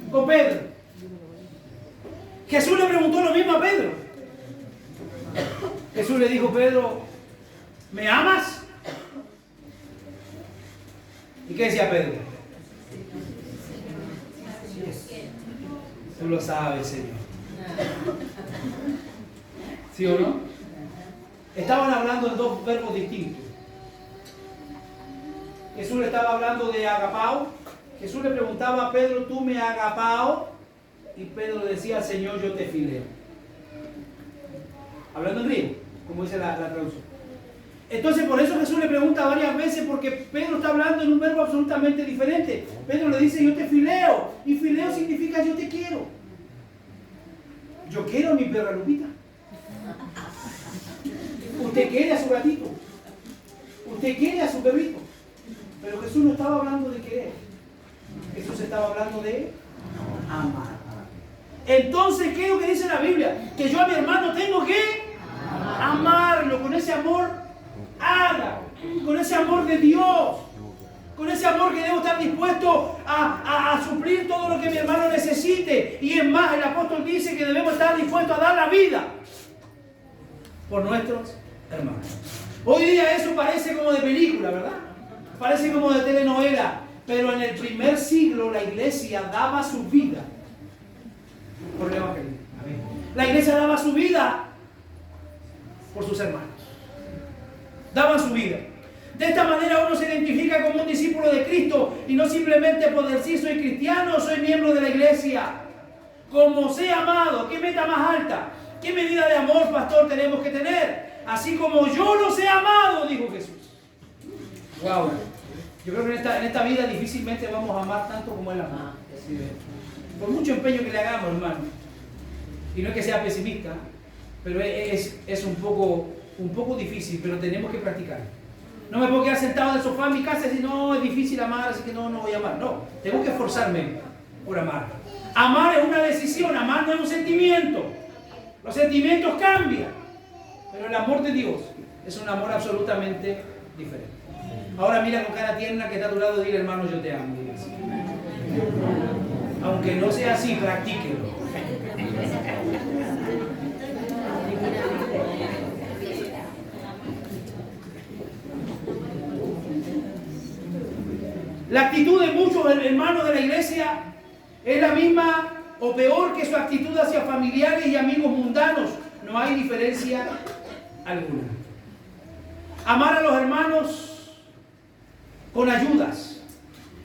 [SPEAKER 1] con Pedro. Jesús le preguntó lo mismo a Pedro. Jesús le dijo, Pedro, ¿me amas? ¿Y qué decía Pedro? Tú lo sabes, Señor. ¿Sí o no? Estaban hablando de dos verbos distintos. Jesús le estaba hablando de agapao. Jesús le preguntaba a Pedro, ¿tú me agapao? Y Pedro le decía al Señor, yo te fileo. Hablando en griego, como dice la traducción. Entonces por eso Jesús le pregunta varias veces, porque Pedro está hablando en un verbo absolutamente diferente. Pedro le dice, yo te fileo. Y fileo significa yo te quiero. Yo quiero a mi perra Lupita. Usted quiere a su gatito. Usted quiere a su perrito. Pero Jesús no estaba hablando de querer. Jesús estaba hablando de amar. Entonces, ¿qué es lo que dice la Biblia? Que yo a mi hermano tengo que amarlo con ese amor ágape, con ese amor de Dios, con ese amor que debo estar dispuesto a suplir todo lo que mi hermano necesite. Y es más, el apóstol dice que debemos estar dispuestos a dar la vida por nuestros hermanos. Hoy día eso parece como de película, ¿verdad? Parece como de telenovela. Pero en el primer siglo la iglesia daba su vida por el evangelio. La iglesia daba su vida por sus hermanos. Daban su vida. De esta manera uno se identifica como un discípulo de Cristo y no simplemente por decir soy cristiano o soy miembro de la iglesia. Como sea amado, ¿qué meta más alta? ¿Qué medida de amor, pastor, tenemos que tener? Así como yo los he amado, dijo Jesús. Wow. Yo creo que en esta vida difícilmente vamos a amar tanto como Él amó. Por mucho empeño que le hagamos, hermano. Y no es que sea pesimista, pero es un poco difícil, pero tenemos que practicar. No me puedo quedar sentado en el sofá en mi casa y decir, no, es difícil amar, así que no voy a amar. No, tengo que esforzarme por amar. Amar es una decisión, amar no es un sentimiento. Los sentimientos cambian, pero el amor de Dios es un amor absolutamente diferente. Ahora mira con cara tierna que está a tu lado y dile, hermano, yo te amo. Aunque no sea así, practíquelo. La actitud de muchos hermanos de la iglesia es la misma o peor que su actitud hacia familiares y amigos mundanos. No hay diferencia alguna. Amar a los hermanos con ayudas.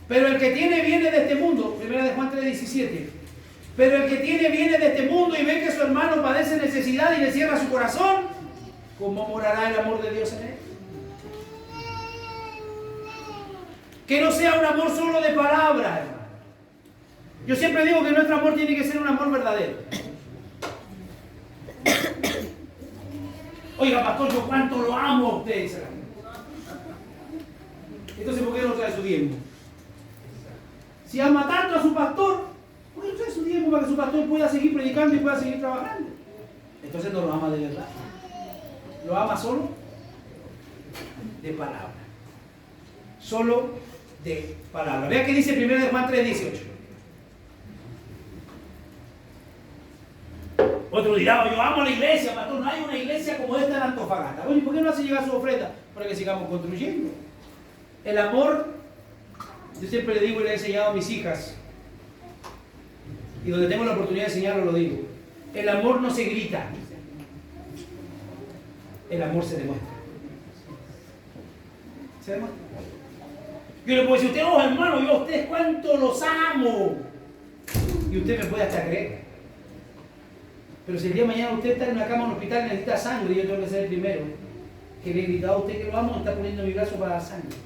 [SPEAKER 1] Pero el que tiene viene de este mundo, 1 Juan 3:17. Pero el que tiene viene de este mundo y ve que su hermano padece necesidad y le cierra su corazón, ¿cómo morará el amor de Dios en él? Que no sea un amor solo de palabras, hermano. Yo siempre digo que nuestro amor tiene que ser un amor verdadero. diga, pastor, yo cuánto lo amo a usted. Entonces, ¿por qué no trae su diezmo? Si ama tanto a su pastor, ¿por qué no trae su diezmo para que su pastor pueda seguir predicando y pueda seguir trabajando? Entonces no lo ama de verdad. Lo ama solo de palabra. Solo de palabra. Vea que dice 1 Juan 3:18. Otro dirá, yo amo a la iglesia, pastor, no hay una iglesia como esta en Antofagasta. Oye, ¿por qué no hace llegar su ofrenda? Para que sigamos construyendo. El amor, yo siempre le digo y le he enseñado a mis hijas, y donde tengo la oportunidad de enseñarlo lo digo, el amor no se grita, el amor se demuestra. ¿Se demuestra? Yo le puedo decir, usted, oh hermano, yo a ustedes cuánto los amo, y usted me puede hasta creer. Pero si el día de mañana usted está en una cama en un hospital y necesita sangre, yo tengo que ser el primero que le he gritado a usted que lo amo, está poniendo mi brazo para la sangre.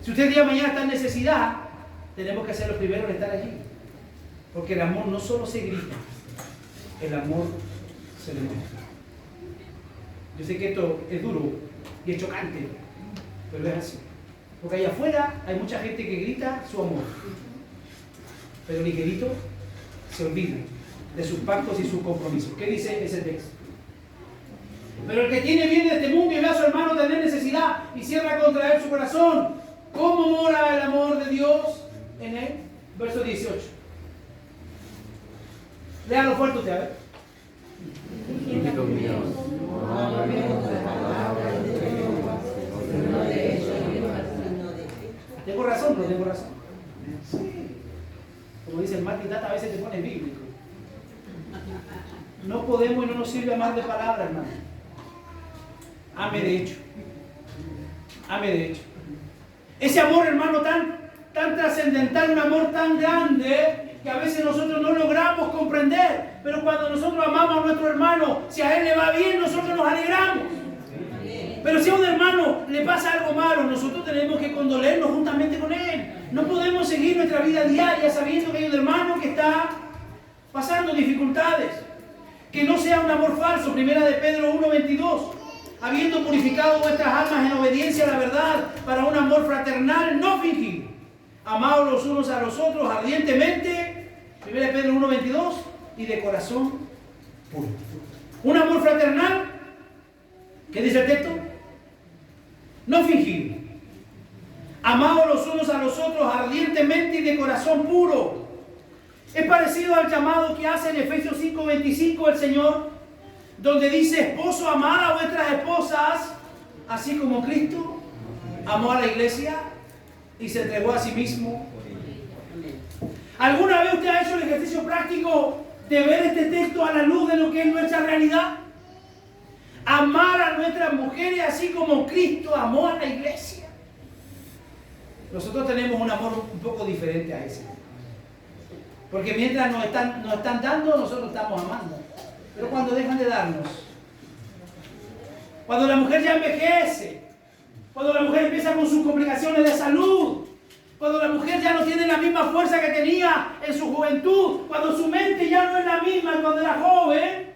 [SPEAKER 1] Si usted el día de mañana está en necesidad, tenemos que ser los primeros en estar allí. Porque el amor no solo se grita, el amor se demuestra. Yo sé que esto es duro y es chocante, pero es así. Porque allá afuera hay mucha gente que grita su amor, pero el grito se olvida de sus pactos y sus compromisos. ¿Qué dice ese texto? Pero el que tiene bien de este mundo y ve a su hermano tener necesidad y cierra contra él su corazón, ¿cómo mora el amor de Dios en él? Verso 18. Léalo fuerte usted, a ver. ¿Tengo razón? No tengo razón. Sí. Como dice el Martín Tata, a veces te pone bíblico. No podemos y no nos sirve amar de palabra, hermano. Ame de hecho. Ame de hecho. Ese amor, hermano, tan trascendental, un amor tan grande que a veces nosotros no logramos comprender. Pero cuando nosotros amamos a nuestro hermano, si a él le va bien, nosotros nos alegramos. Pero si a un hermano le pasa algo malo, nosotros tenemos que condolernos juntamente con él. No podemos seguir nuestra vida diaria sabiendo que hay un hermano que está pasando dificultades. Que no sea un amor falso. Primera de Pedro 1:22. Habiendo purificado vuestras almas en obediencia a la verdad para un amor fraternal no fingido. Amaos los unos a los otros ardientemente. Primera de Pedro 1:22. Y de corazón puro. Un amor fraternal. ¿Qué dice el texto? No fingido. Amaos los unos a los otros ardientemente y de corazón puro. Es parecido al llamado que hace en Efesios 5:25 el Señor, donde dice, esposo, amad a vuestras esposas, así como Cristo amó a la iglesia y se entregó a sí mismo. ¿Alguna vez usted ha hecho el ejercicio práctico de ver este texto a la luz de lo que es nuestra realidad? Amar a nuestras mujeres así como Cristo amó a la iglesia. Nosotros tenemos un amor un poco diferente a ese. Porque mientras nos están dando, nosotros estamos amando. Pero cuando dejan de darnos, cuando la mujer ya envejece, cuando la mujer empieza con sus complicaciones de salud, cuando la mujer ya no tiene la misma fuerza que tenía en su juventud, cuando su mente ya no es la misma que cuando era joven,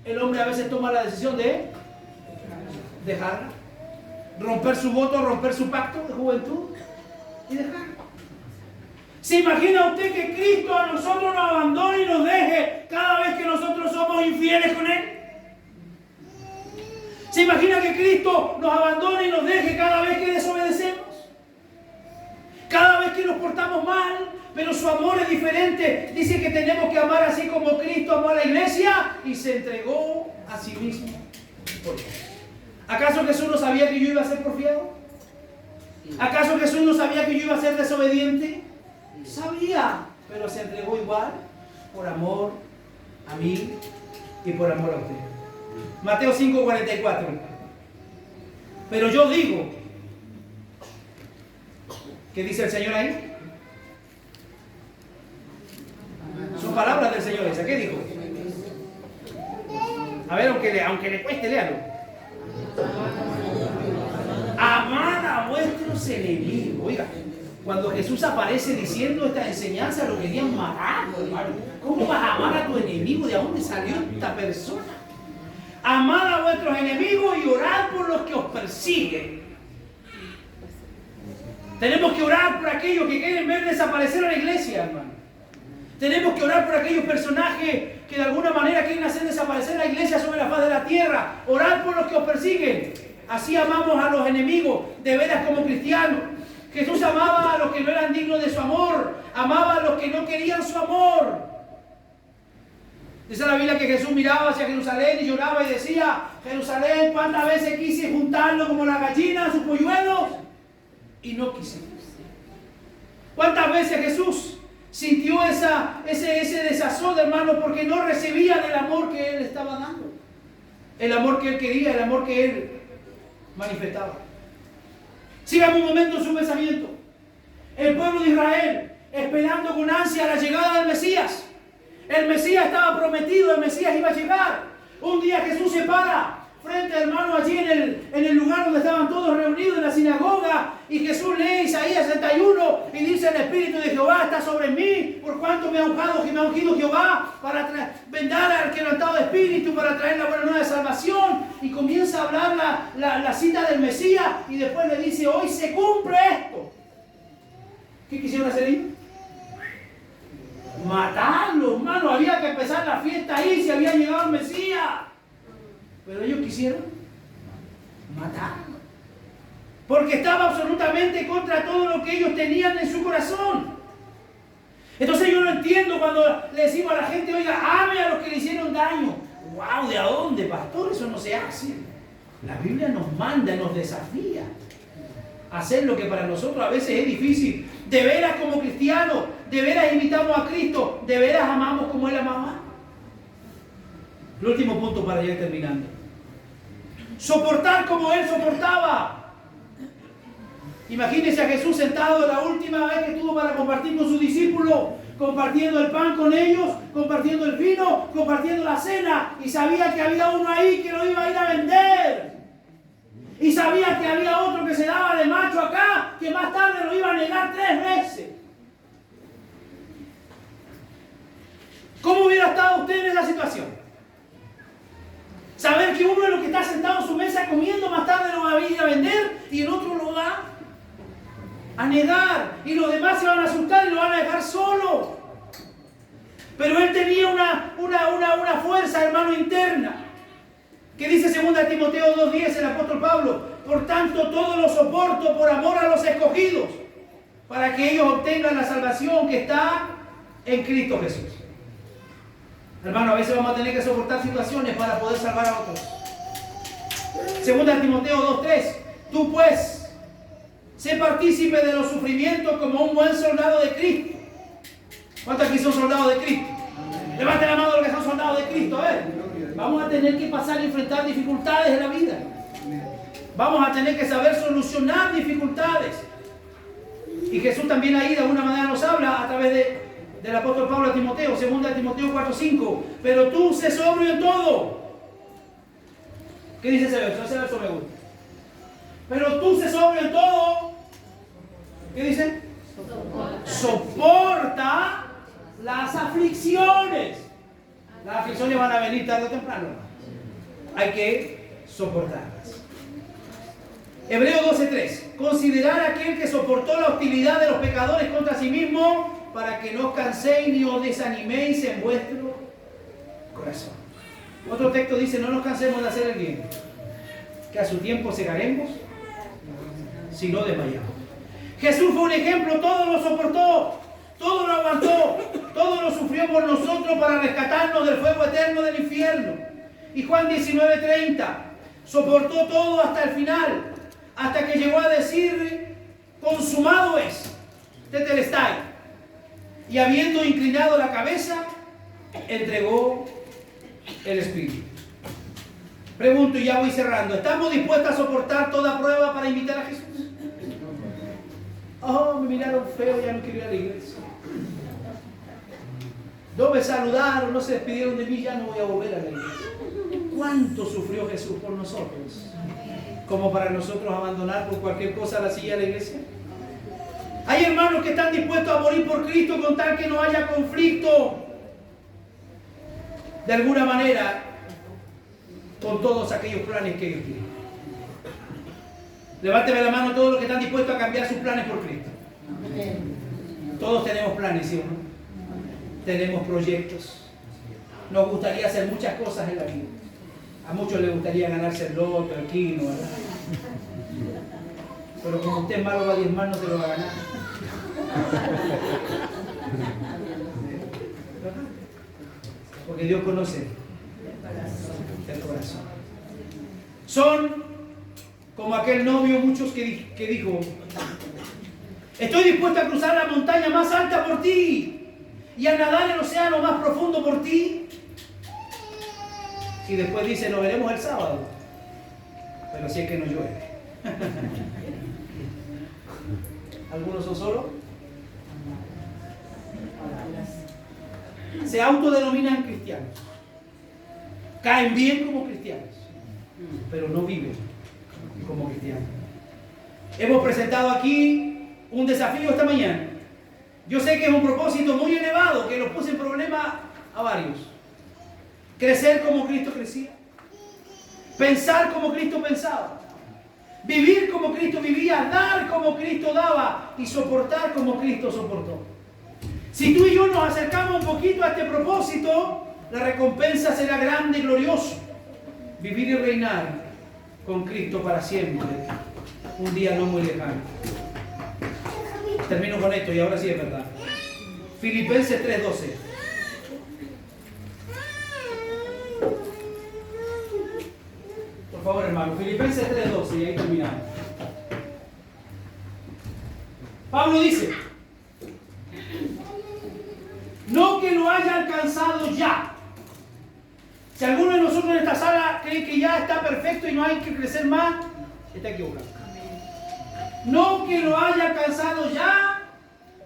[SPEAKER 1] el hombre a veces toma la decisión de dejarla, romper su voto, romper su pacto de juventud y dejarla. ¿Se imagina usted que Cristo a nosotros nos abandone y nos deje cada vez que nosotros somos infieles con Él? ¿Se imagina que Cristo nos abandone y nos deje cada vez que desobedecemos? Cada vez que nos portamos mal, pero su amor es diferente. Dice que tenemos que amar así como Cristo amó a la iglesia y se entregó a sí mismo por nosotros. ¿Acaso Jesús no sabía que yo iba a ser porfiado? ¿Acaso Jesús no sabía que yo iba a ser desobediente? Sabía, pero se entregó igual por amor a mí y por amor a usted. Mateo 5:44. Pero yo digo, ¿qué dice el Señor ahí? Son palabras del Señor esa. ¿Qué dijo? A ver, aunque le cueste, léalo. Amad a vuestros enemigos. Oiga, cuando Jesús aparece diciendo esta enseñanza, lo querían matar, hermano. ¿Cómo vas a amar a tu enemigo? ¿De dónde salió esta persona? Amad a vuestros enemigos y orad por los que os persiguen. Tenemos que orar por aquellos que quieren ver desaparecer a la iglesia, hermano. Tenemos que orar por aquellos personajes que de alguna manera quieren hacer desaparecer la iglesia sobre la faz de la tierra. Orar por los que os persiguen. Así amamos a los enemigos, de veras como cristianos. Jesús amaba a los que no eran dignos de su amor. Amaba a los que no querían su amor. Dice la Biblia que Jesús miraba hacia Jerusalén y lloraba y decía: Jerusalén, ¿cuántas veces quise juntarlo como la gallina a sus polluelos? Y no quise. ¿Cuántas veces Jesús sintió ese desazón, hermano, porque no recibía del amor que Él estaba dando? El amor que Él quería, el amor que Él manifestaba. Sigamos un momento en su pensamiento. El pueblo de Israel, esperando con ansia la llegada del Mesías. El Mesías estaba prometido, el Mesías iba a llegar. Un día Jesús se para frente, hermano, allí en el lugar donde estaban todos reunidos en la sinagoga, y Jesús lee Isaías 61 y dice: el Espíritu de Jehová está sobre mí, por cuanto me ha ungido Jehová para vendar al quebrantado de espíritu, para traer la buena nueva de salvación. Y comienza a hablar la cita del Mesías, y después le dice: hoy se cumple esto. ¿Qué quisieron hacer ahí? Matarlo, hermano. Había que empezar la fiesta ahí si había llegado el Mesías. Pero ellos quisieron matarlo, porque estaba absolutamente contra todo lo que ellos tenían en su corazón. Entonces yo no entiendo cuando le decimos a la gente: oiga, ame a los que le hicieron daño. ¡Wow! ¿De a dónde, pastor? Eso no se hace. La Biblia nos manda, nos desafía a hacer lo que para nosotros a veces es difícil. De veras, como cristianos, de veras imitamos a Cristo, de veras amamos como Él amaba. El último punto para ir terminando: soportar como Él soportaba. Imagínense a Jesús sentado la última vez que tuvo para compartir con sus discípulos, compartiendo el pan con ellos, compartiendo el vino, compartiendo la cena, y sabía que había uno ahí que lo iba a ir a vender, y sabía que había otro que se daba de macho acá, que más tarde lo iba a negar 3 veces. ¿Cómo hubiera estado usted en esa situación? Saber que uno de los que está sentado en su mesa comiendo más tarde lo va a ir a vender, y el otro lo va a negar, y los demás se van a asustar y lo van a dejar solo. Pero él tenía una fuerza, hermano, interna, que dice 2 Timoteo 2:10 el apóstol Pablo: por tanto todo lo soporto por amor a los escogidos, para que ellos obtengan la salvación que está en Cristo Jesús. Hermano, a veces vamos a tener que soportar situaciones para poder salvar a otros. 2 Timoteo 2:3: tú pues, sé partícipe de los sufrimientos como un buen soldado de Cristo. ¿Cuántos aquí son soldados de Cristo? Levante la mano los que son soldados de Cristo. A ver, vamos a tener que pasar y enfrentar dificultades en la vida. Vamos a tener que saber solucionar dificultades. Y Jesús también ahí de alguna manera nos habla a través del apóstol Pablo a Timoteo, 2 Timoteo 4:5. Pero tú sé sobrio en todo. ¿Qué dice ese verso? Ese verso me gusta. Pero tú sé sobrio en todo. ¿Qué dice? Soporta las aflicciones. Las aflicciones van a venir tarde o temprano. Hay que soportarlas. Hebreo 12:3: considerad a aquel que soportó la hostilidad de los pecadores contra sí mismo, para que no os canséis ni os desaniméis en vuestro corazón. Otro texto dice: no nos cansemos de hacer el bien, que a su tiempo segaremos si no desmayamos. Jesús fue un ejemplo, todo lo soportó, todo lo aguantó, todo lo sufrió por nosotros para rescatarnos del fuego eterno del infierno. Y Juan 19:30: soportó todo hasta el final, hasta que llegó a decir: consumado es, tetelestai. Y habiendo inclinado la cabeza, entregó el Espíritu. Pregunto, y ya voy cerrando: ¿estamos dispuestos a soportar toda prueba para imitar a Jesús? Oh, me miraron feo, ya no quiero ir a la iglesia. No me saludaron, no se despidieron de mí, ya no voy a volver a la iglesia. ¿Cuánto sufrió Jesús por nosotros? Como para nosotros abandonar por cualquier cosa la silla de la iglesia. Hay hermanos que están dispuestos a morir por Cristo con tal que no haya conflicto. De alguna manera, con todos aquellos planes que Dios tiene. Levánteme la mano todos los que están dispuestos a cambiar sus planes por Cristo. Todos tenemos planes, ¿sí o no? Tenemos proyectos. Nos gustaría hacer muchas cosas en la vida. A muchos les gustaría ganarse el loto, el quino, ¿verdad? Pero como usted es malo va a diezmar, no se lo va a ganar. Porque Dios conoce el corazón. Son como aquel novio, muchos que dijo: estoy dispuesto a cruzar la montaña más alta por ti y a nadar el océano más profundo por ti. Y después dice: nos veremos el sábado, pero si es que no llueve. ¿Algunos son solos? Se autodenominan cristianos. Caen bien como cristianos, pero no viven como cristianos. Hemos presentado aquí un desafío esta mañana. Yo sé que es un propósito muy elevado, que nos puse en problema a varios. Crecer como Cristo crecía. Pensar como Cristo pensaba. Vivir como Cristo vivía. Dar como Cristo daba. Y soportar como Cristo soportó. Si tú y yo nos acercamos un poquito a este propósito, la recompensa será grande y gloriosa. Vivir y reinar con Cristo para siempre. Un día no muy lejano. Termino con esto y ahora sí es verdad. Filipenses 3:12. Por favor, hermano, Filipenses 3:12 y ahí terminamos. Pablo dice: no que lo haya alcanzado ya. Si alguno de nosotros en esta sala cree que ya está perfecto y no hay que crecer más, está equivocado. No que lo haya alcanzado ya,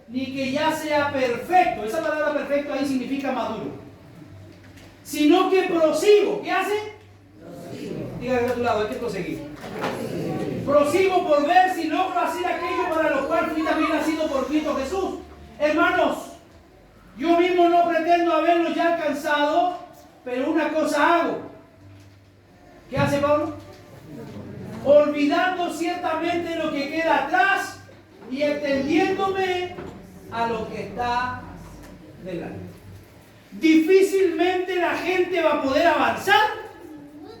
[SPEAKER 1] ni que ya sea perfecto. Esa palabra perfecto ahí significa maduro. Sino que prosigo. ¿Qué hace? Dígale a tu lado, hay que proseguir. Prosigo por ver si logro hacer aquello para lo cual fui también nacido por Cristo Jesús. Hermanos, yo mismo no pretendo haberlo ya alcanzado, pero una cosa hago. ¿Qué hace Pablo? Olvidando ciertamente lo que queda atrás y extendiéndome a lo que está delante. Difícilmente la gente va a poder avanzar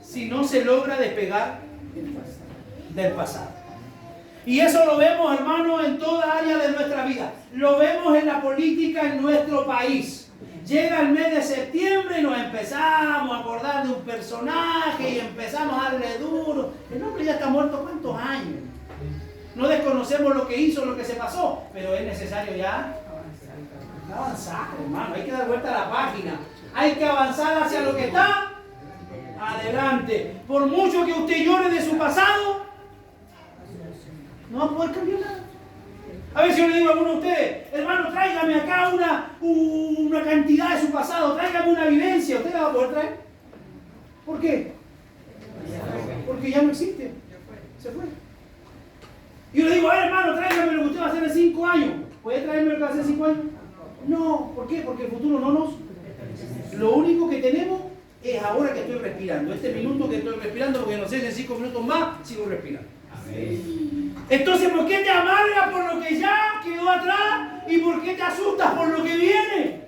[SPEAKER 1] si no se logra despegar del pasado. Y eso lo vemos, hermanos, en toda área de nuestra vida. Lo vemos en la política en nuestro país. Llega el mes de septiembre y nos empezamos a acordar de un personaje y empezamos a darle duro. El hombre ya está muerto ¿cuántos años? No desconocemos lo que hizo, lo que se pasó, pero es necesario ya avanzar, hermano. Hay que dar vuelta a la página. Hay que avanzar hacia lo que está adelante. Por mucho que usted llore de su pasado, no va a poder cambiar nada. A ver si yo le digo a alguno de ustedes: hermano, tráigame acá una cantidad de su pasado, tráigame una vivencia. ¿Usted la va a poder traer? ¿Por qué? Porque ya no existe. Se fue. Y yo le digo: a ver, hermano, tráigame lo que usted va a hacer en 5 años. ¿Puede traerme lo que va a hacer en 5 años? No. ¿Por qué? Porque el futuro no nos... Lo único que tenemos es ahora que estoy respirando. Este minuto que estoy respirando, porque no sé si en 5 minutos más sigo respirando. Amén. Entonces, ¿por qué te amargas por lo que ya quedó atrás? ¿Y por qué te asustas por lo que viene?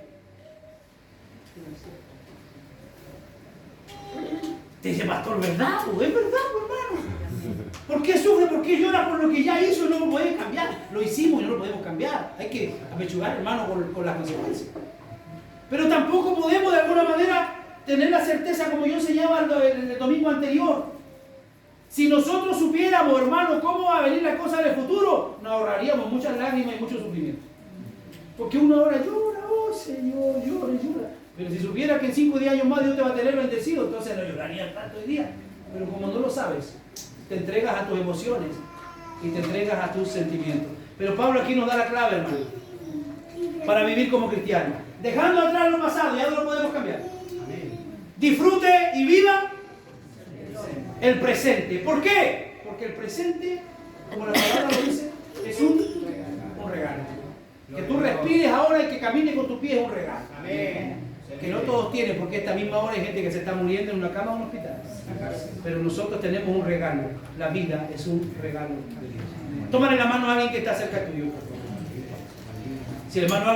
[SPEAKER 1] Te dice: pastor, ¿verdad? Es verdad, hermano. ¿Por qué sufre? ¿Por qué llora por lo que ya hizo y no lo puede cambiar? Lo hicimos y no lo podemos cambiar. Hay que apechugar, hermano, con las consecuencias. Pero tampoco podemos de alguna manera tener la certeza, como yo enseñaba el domingo anterior. Si nosotros supiéramos, hermano, cómo va a venir la cosa en el futuro, nos ahorraríamos muchas lágrimas y mucho sufrimiento. Porque uno ahora llora: oh Señor, llora, llora. Pero si supiera que en 5 o 10 años más Dios te va a tener bendecido, entonces no llorarías tanto hoy día. Pero como no lo sabes, te entregas a tus emociones y te entregas a tus sentimientos. Pero Pablo aquí nos da la clave, hermano, para vivir como cristiano. Dejando atrás lo pasado, ya no lo podemos cambiar. Disfrute y viva el presente. ¿Por qué? Porque el presente, como la palabra lo dice, es un regalo. Que tú respires ahora y que camines con tus pies es un regalo. Amén. Que no todos tienen, porque a esta misma hora hay gente que se está muriendo en una cama o en un hospital. Pero nosotros tenemos un regalo. La vida es un regalo de Dios. Tómale la mano a alguien que está cerca tuyo, por favor. Si el hermano